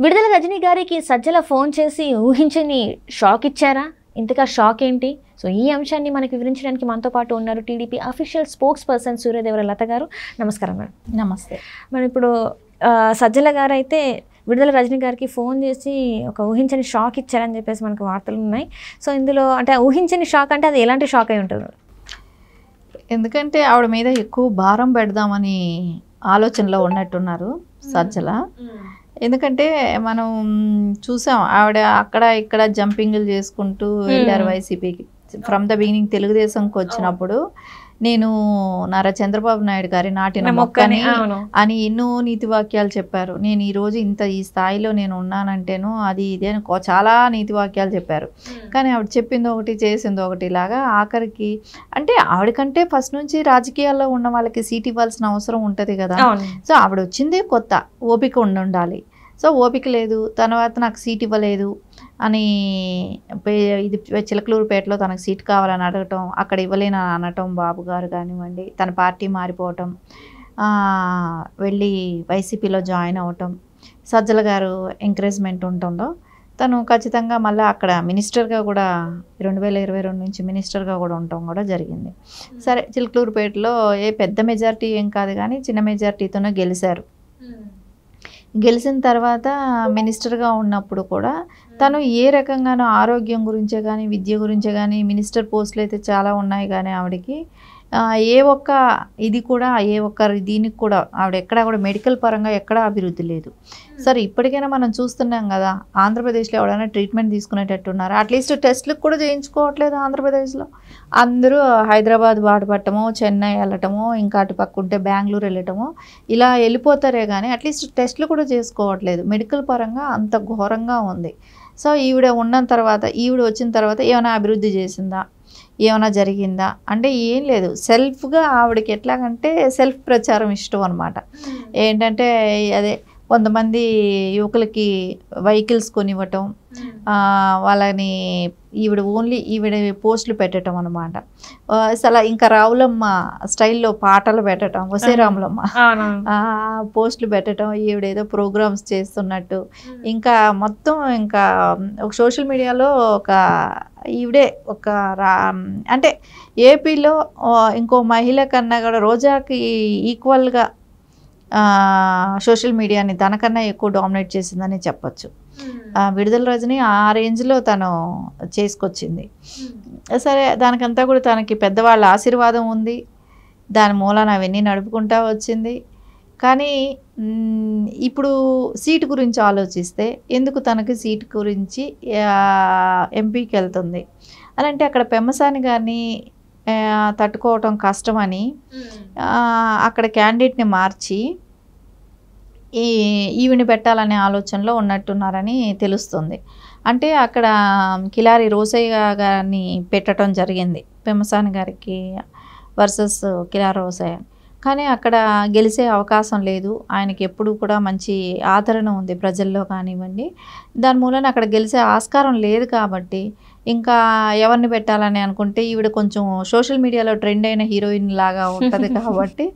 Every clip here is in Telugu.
విడుదల రజనీ గారికి సజ్జల ఫోన్ చేసి ఊహించని షాక్ ఇచ్చారా? ఇంతగా షాక్ ఏంటి? సో ఈ అంశాన్ని మనకు వివరించడానికి మనతో పాటు ఉన్నారు TDP official spokesperson Suryadevara Latha garu. నమస్కారం మేడం. నమస్తే. మరి ఇప్పుడు సజ్జల గారు అయితే విడుదల రజనీ గారికి ఫోన్ చేసి ఒక ఊహించని షాక్ ఇచ్చారని చెప్పేసి మనకు వార్తలు ఉన్నాయి. సో ఇందులో అంటే ఊహించని షాక్ అంటే అది ఎలాంటి షాక్ అయి ఉంటుంది? ఎందుకంటే ఆవిడ మీద ఎక్కువ భారం పెడదామని ఆలోచనలో ఉన్నట్టున్నారు సజ్జల. ఎందుకంటే మనం చూసాం ఆవిడ అక్కడ ఇక్కడ జంపింగ్లు చేసుకుంటూ వెళ్ళారు వైసీపీకి. ఫ్రమ్ ద బిగినింగ్ తెలుగుదేశంకి వచ్చినప్పుడు నేను నారా చంద్రబాబు నాయుడు గారి నాటిన మొక్కని అని ఎన్నో నీతి వాక్యాలు చెప్పారు. నేను ఈరోజు ఈ స్థాయిలో నేను ఉన్నానంటేను అది ఇదే చాలా నీతి వాక్యాలు చెప్పారు. కానీ ఆవిడ చెప్పింది ఒకటి చేసింది ఒకటి లాగా ఆఖరికి అంటే ఆవిడకంటే ఫస్ట్ నుంచి రాజకీయాల్లో ఉన్న వాళ్ళకి సీట్ ఇవ్వాల్సిన అవసరం ఉంటుంది కదా. సో ఆవిడ వచ్చిందే కొత్త, ఓపిక ఉండాలి. సో ఓపిక లేదు, తర్వాత నాకు సీట్ ఇవ్వలేదు అని ఇది చిలకలూరుపేటలో తనకు సీట్ కావాలని అడగటం, అక్కడ ఇవ్వలేని అనటం బాబు గారు కానివ్వండి, తన పార్టీ మారిపోవటం, వెళ్ళి వైసీపీలో జాయిన్ అవ్వటం, సజ్జల గారు ఎంకరేజ్మెంట్ ఉంటుందో తను ఖచ్చితంగా మళ్ళీ అక్కడ మినిస్టర్గా కూడా 2022 నుంచి మినిస్టర్గా కూడా ఉండటం కూడా జరిగింది. సరే చిలకలూరుపేటలో పెద్ద మెజారిటీ ఏం కాదు కానీ చిన్న మెజారిటీతోనే గెలిచారు. గెలిచిన తర్వాత మినిస్టర్గా ఉన్నప్పుడు కూడా తను ఏ రకంగానో ఆరోగ్యం గురించే కానీ విద్య గురించే కానీ మినిస్టర్ పోస్టులు అయితే చాలా ఉన్నాయి కానీ ఆవిడకి ఏ ఒక్క ఇది కూడా ఏ ఒక్క దీనికి కూడా ఆవిడ ఎక్కడా కూడా మెడికల్ పరంగా ఎక్కడా అభివృద్ధి లేదు. సరే ఇప్పటికైనా మనం చూస్తున్నాం కదా ఆంధ్రప్రదేశ్లో ఎవరైనా ట్రీట్మెంట్ తీసుకునేటట్టున్నారు. అట్లీస్ట్ టెస్ట్లకు కూడా చేయించుకోవట్లేదు ఆంధ్రప్రదేశ్లో. అందరూ హైదరాబాద్ బాటపట్టమో చెన్నై వెళ్ళటమో ఇంకా అటు పక్క ఉంటే బెంగళూరు వెళ్ళటమో ఇలా వెళ్ళిపోతారే కానీ అట్లీస్ట్ టెస్ట్లు కూడా చేసుకోవట్లేదు. మెడికల్ పరంగా అంత ఘోరంగా ఉంది. సో ఈవిడ ఈవిడ వచ్చిన తర్వాత ఏమైనా అభివృద్ధి చేసిందా, ఏమైనా జరిగిందా అంటే ఏం లేదు. సెల్ఫ్గా ఆవిడకి ఎట్లాగంటే సెల్ఫ్ ప్రచారం ఇష్టం అనమాట. ఏంటంటే అదే కొంతమంది యువకులకి వెహికల్స్ కొనివ్వటం, వాళ్ళని ఈవిడ పోస్టులు పెట్టడం అనమాట. అసలు ఇంకా రావులమ్మ స్టైల్లో పాటలు పెట్టడం, వసే రాములమ్మ పోస్టులు పెట్టడం, ఈవిడేదో ప్రోగ్రామ్స్ చేస్తున్నట్టు. ఇంకా మొత్తం ఇంకా ఒక సోషల్ మీడియాలో ఈవిడే అంటే ఏపీలో ఇంకో మహిళ కన్నా కూడా రోజాకి ఈక్వల్గా సోషల్ మీడియాని తనకన్నా ఎక్కువ డామినేట్ చేసిందని చెప్పచ్చు. విడుదల రజని ఆ రేంజ్లో తను చేసుకొచ్చింది. సరే దానికంతా కూడా తనకి పెద్దవాళ్ళ ఆశీర్వాదం ఉంది, దాని మూలాన అవన్నీ నడుపుకుంటా వచ్చింది. కానీ ఇప్పుడు సీటు గురించి ఆలోచిస్తే ఎందుకు తనకి సీటు గురించి ఎంపీకి వెళ్తుంది అని అంటే అక్కడ పెమ్మసాని గారిని తట్టుకోవటం కష్టమని అక్కడ క్యాండిడేట్ని మార్చి ఈవిని పెట్టాలనే ఆలోచనలో ఉన్నట్టున్నారని తెలుస్తుంది. అంటే అక్కడ కిలారి రోసయ్య గారిని పెట్టడం జరిగింది పెమ్మసాని గారికి వర్సెస్ కిలారి రోసయ్య. కానీ అక్కడ గెలిచే అవకాశం లేదు. ఆయనకి ఎప్పుడు కూడా మంచి ఆదరణ ఉంది ప్రజల్లో కానివ్వండి. దాని మూలన అక్కడ గెలిచే ఆస్కారం లేదు. కాబట్టి ఇంకా ఎవరిని పెట్టాలని అనుకుంటే ఈవిడ కొంచెం సోషల్ మీడియాలో ట్రెండ్ అయిన హీరోయిన్ లాగా ఉంటుంది కాబట్టి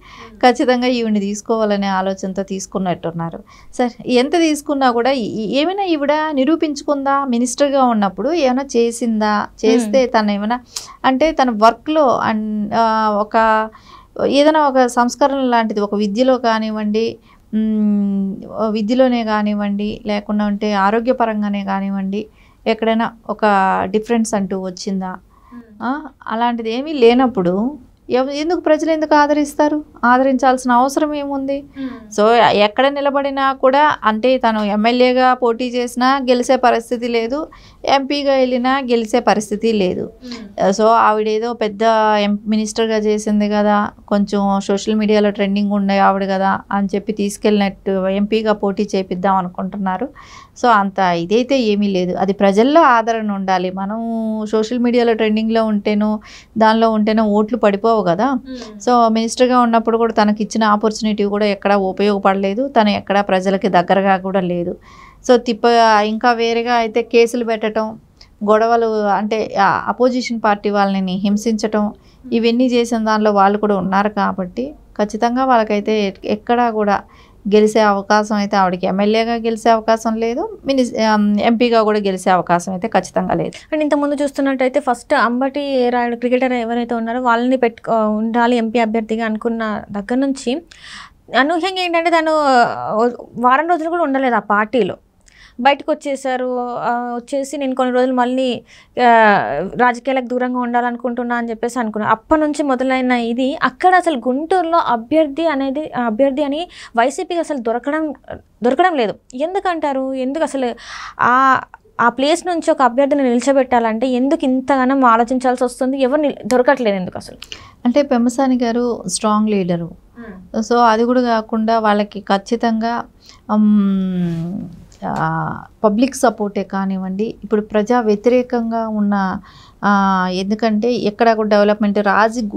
ఖచ్చితంగా ఈవిని తీసుకోవాలనే ఆలోచనతో తీసుకున్నట్టున్నారు. సరే ఎంత తీసుకున్నా కూడా ఏమైనా ఈవిడ నిరూపించుకుందా? మినిస్టర్గా ఉన్నప్పుడు ఏమైనా చేసిందా? చేస్తే తను ఏమైనా అంటే తన వర్క్లో ఏదైనా ఒక సంస్కరణ లాంటిది ఒక విద్యలో కానివ్వండి, విద్యలోనే కానివ్వండి, లేకుండా ఉంటే ఆరోగ్యపరంగానే కానివ్వండి ఎక్కడైనా ఒక డిఫరెన్స్ అంటూ వచ్చిందా? అలాంటిది ఏమీ లేనప్పుడు ఎందుకు ప్రజలు ఎందుకు ఆదరిస్తారు? ఆదరించాల్సిన అవసరం ఏముంది? సో ఎక్కడ నిలబడినా కూడా అంటే తను ఎమ్మెల్యేగా పోటీ చేసినా గెలిచే పరిస్థితి లేదు, ఎంపీగా వెళ్ళినా గెలిచే పరిస్థితి లేదు. సో ఆవిడేదో పెద్ద మినిస్టర్గా చేసింది కదా, కొంచెం సోషల్ మీడియాలో ట్రెండింగ్ ఉండే ఆవిడ కదా అని చెప్పి తీసుకెళ్ళినట్టు ఎంపీగా పోటీ చేపిద్దాం అనుకుంటున్నారు. సో అంత ఇదైతే ఏమీ లేదు. అది ప్రజల్లో ఆదరణ ఉండాలి. మనం సోషల్ మీడియాలో ట్రెండింగ్లో ఉంటేనో దానిలో ఉంటేనో ఓట్లు పడిపోవు కదా. సో మినిస్టర్గా ఉన్నప్పుడు కూడా తనకి ఇచ్చిన ఆపర్చునిటీ కూడా ఎక్కడా ఉపయోగపడలేదు, తను ఎక్కడా ప్రజలకి దగ్గరగా కూడా లేదు. సో ఇంకా వేరేగా అయితే కేసులు పెట్టడం, గొడవలు అంటే అపోజిషన్ పార్టీ వాళ్ళని హింసించటం, ఇవన్నీ చేసిన దానిలో వాళ్ళు కూడా ఉన్నారు కాబట్టి ఖచ్చితంగా వాళ్ళకైతే ఎక్కడా కూడా గెలిచే అవకాశం అయితే ఆవిడకి ఎమ్మెల్యేగా గెలిచే అవకాశం లేదు, ఎంపీగా కూడా గెలిచే అవకాశం అయితే ఖచ్చితంగా లేదు. అండ్ ఇంతకుముందు చూస్తున్నట్టయితే ఫస్ట్ అంబటి రాయుడు క్రికెటర్ ఎవరైతే ఉన్నారో వాళ్ళని ఉండాలి ఎంపీ అభ్యర్థిగా అనుకున్న దగ్గర నుంచి అనూహ్యంగా ఏంటంటే తను వారం రోజులు కూడా ఉండలేదు ఆ పార్టీలో, బయటకు వచ్చేసారు. వచ్చేసి నేను కొన్ని రోజులు మళ్ళీ రాజకీయాలకు దూరంగా ఉండాలనుకుంటున్నా అని చెప్పేసి అనుకున్నాను. అప్పటి నుంచి మొదలైన ఇది అక్కడ అసలు గుంటూరులో అభ్యర్థి అని వైసీపీకి అసలు దొరకడం లేదు. ఎందుకంటారు? ఎందుకు అసలు ఆ ప్లేస్ నుంచి ఒక అభ్యర్థిని నిలిచబెట్టాలంటే ఎందుకు ఇంతగానో ఆలోచించాల్సి వస్తుంది? ఎవరు దొరకట్లేదు ఎందుకు అసలు? అంటే పెమ్మసాని గారు స్ట్రాంగ్ లీడరు, సో అది కూడా కాకుండా వాళ్ళకి ఖచ్చితంగా పబ్లిక్ సపోర్టే కానివ్వండి, ఇప్పుడు ప్రజా వ్యతిరేకంగా ఉన్న ఎందుకంటే ఎక్కడ కూడా డెవలప్మెంట్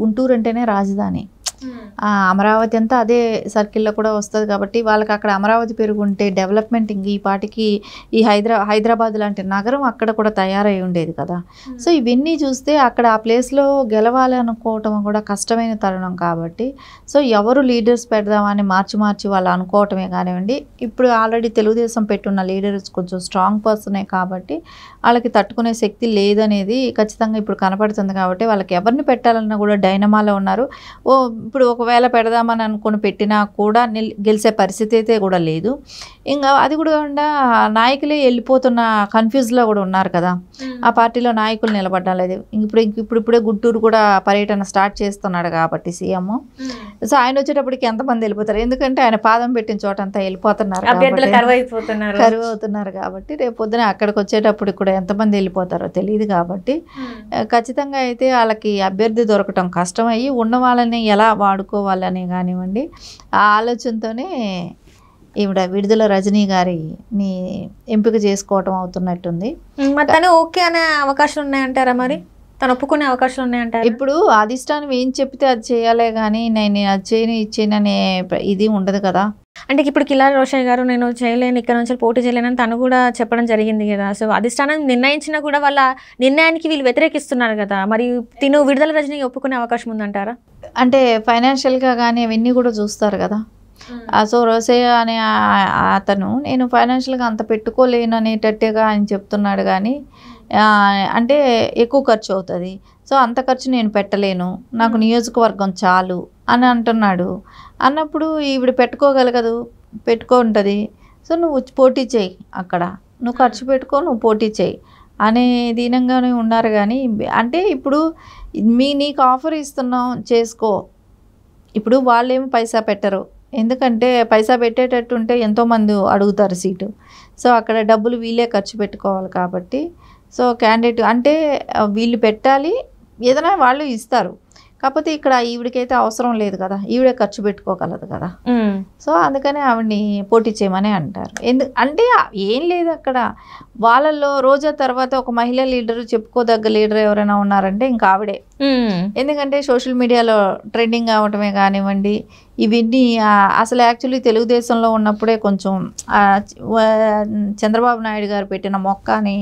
గుంటూరు అంటేనే రాజధాని, అమరావతి అంతా అదే సర్కిల్లో కూడా వస్తుంది కాబట్టి వాళ్ళకి అక్కడ అమరావతి పెరుగుంటే డెవలప్మెంట్ ఇంక ఈ పాటికి ఈ హైదరాబాద్ లాంటి నగరం అక్కడ కూడా తయారై ఉండేది కదా. సో ఇవన్నీ చూస్తే అక్కడ ఆ ప్లేస్లో గెలవాలి అనుకోవటం కూడా కష్టమైన తరుణం కాబట్టి సో ఎవరు లీడర్స్ పెడదామని మార్చి వాళ్ళు అనుకోవటమే కానివ్వండి. ఇప్పుడు ఆల్రెడీ తెలుగుదేశం పెట్టున్న లీడర్స్ కొంచెం స్ట్రాంగ్ పర్సనే కాబట్టి వాళ్ళకి తట్టుకునే శక్తి లేదనేది ఖచ్చితంగా ఇప్పుడు కనపడుతుంది. కాబట్టి వాళ్ళకి ఎవరిని పెట్టాలన్నా కూడా డైనమాలో ఉన్నారు. ఇప్పుడు ఒకవేళ పెడదామని అనుకుని పెట్టినా కూడా గెలిచే పరిస్థితి అయితే కూడా లేదు. ఇంకా అది కూడా కాకుండా నాయకులే వెళ్ళిపోతున్న కన్ఫ్యూజ్లో కూడా ఉన్నారు కదా, ఆ పార్టీలో నాయకులు నిలబడ్డం లేదు. ఇప్పుడే గుంటూరు కూడా పర్యటన స్టార్ట్ చేస్తున్నాడు కాబట్టి సీఎం. సో ఆయన వచ్చేటప్పటికి ఎంతమంది వెళ్ళిపోతారు? ఎందుకంటే ఆయన పాదం పెట్టిన చోట అంతా వెళ్ళిపోతున్నారు, కరువు అవుతున్నారు కాబట్టి రేపు పొద్దున అక్కడికి వచ్చేటప్పుడు కూడా ఎంతమంది వెళ్ళిపోతారో తెలియదు. కాబట్టి ఖచ్చితంగా అయితే వాళ్ళకి అభ్యర్థి దొరకటం కష్టమయ్యి ఉన్న వాళ్ళని ఎలా వాడుకోవాలని కానివ్వండి ఆ ఆలోచనతోనే ఈవిడ విడుదల రజనీ గారిని ఎంపిక చేసుకోవటం అవుతున్నట్టుంది. మరి తను ఓకే అనే అవకాశాలు ఉన్నాయంటారా? మరి తను ఒప్పుకునే అవకాశాలు ఉన్నాయంటారా? ఇప్పుడు అధిష్టానం ఏం చెప్తే అది చేయాలే కానీ నేను అది చేయను ఇచ్చేననే ఇది ఉండదు కదా. అంటే ఇప్పుడు కిలారి రోషయ్య గారు నేను చేయలేను, ఇక్కడ నుంచి పోటీ చేయలేనని తను కూడా చెప్పడం జరిగింది కదా. సో అధిష్టానం నిర్ణయించినా కూడా వాళ్ళ నిర్ణయానికి వీళ్ళు వ్యతిరేకిస్తున్నారు కదా. మరి తిను విడుదల రజనీ ఒప్పుకునే అవకాశం ఉందంటారా? అంటే ఫైనాన్షియల్గా కానీ అవన్నీ కూడా చూస్తారు కదా. సో రోషయ్య అనే అతను నేను ఫైనాన్షియల్గా అంత పెట్టుకోలేను అనేటట్టుగా ఆయన చెప్తున్నాడు కానీ అంటే ఎక్కువ ఖర్చు అవుతుంది, సో అంత ఖర్చు నేను పెట్టలేను, నాకు నియోజకవర్గం చాలు అని అంటున్నాడు. అన్నప్పుడు ఈవిడ పెట్టుకుంటుంది. సో నువ్వు పోటీ చేయి, అక్కడ నువ్వు ఖర్చు పెట్టుకో, నువ్వు పోటీ చేయి అనే దీనంగానే ఉన్నారు. కానీ అంటే ఇప్పుడు నీకు ఆఫర్ ఇస్తున్నాం చేసుకో, ఇప్పుడు వాళ్ళేమో పైసా పెట్టరు, ఎందుకంటే పైసా పెట్టేటట్టు ఉంటే ఎంతోమంది అడుగుతారు సీటు. సో అక్కడ డబ్బులు వీళ్ళే ఖర్చు పెట్టుకోవాలి కాబట్టి సో క్యాండిడేట్ అంటే వీళ్ళు పెట్టాలి, ఏదైనా వాళ్ళు ఇస్తారు. కాకపోతే ఇక్కడ ఈవిడికైతే అవసరం లేదు కదా, ఈవిడే ఖర్చు పెట్టుకోగలదు కదా. సో అందుకని ఆవిడని పోటీ చేయమని అంటారు. అంటే ఏం లేదు అక్కడ వాళ్ళల్లో రోజా తర్వాత ఒక మహిళా లీడర్ చెప్పుకోదగ్గ లీడర్ ఎవరైనా ఉన్నారంటే ఇంకా ఆవిడే. ఎందుకంటే సోషల్ మీడియాలో ట్రెండింగ్ అవ్వటమే కానివ్వండి ఇవన్నీ అసలు యాక్చువల్లీ తెలుగుదేశంలో ఉన్నప్పుడే కొంచెం చంద్రబాబు నాయుడు గారు పెట్టిన మొక్క అని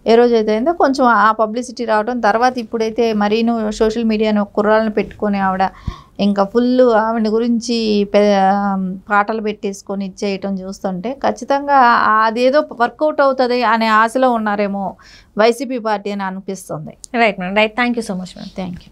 ఏ రోజైతే అయిందో కొంచెం ఆ పబ్లిసిటీ రావడం, తర్వాత ఇప్పుడైతే మరీను సోషల్ మీడియాను కుర్రాలను పెట్టుకొని ఆవిడ ఇంకా ఫుల్ ఆవిడ గురించి పాటలు పెట్టేసుకొని ఇచ్చేయటం చూస్తుంటే ఖచ్చితంగా అదేదో వర్కౌట్ అవుతుంది అనే ఆశలో ఉన్నారేమో వైసీపీ పార్టీ అని అనిపిస్తుంది. Right madam, right. Thank you so much madam. Thank you.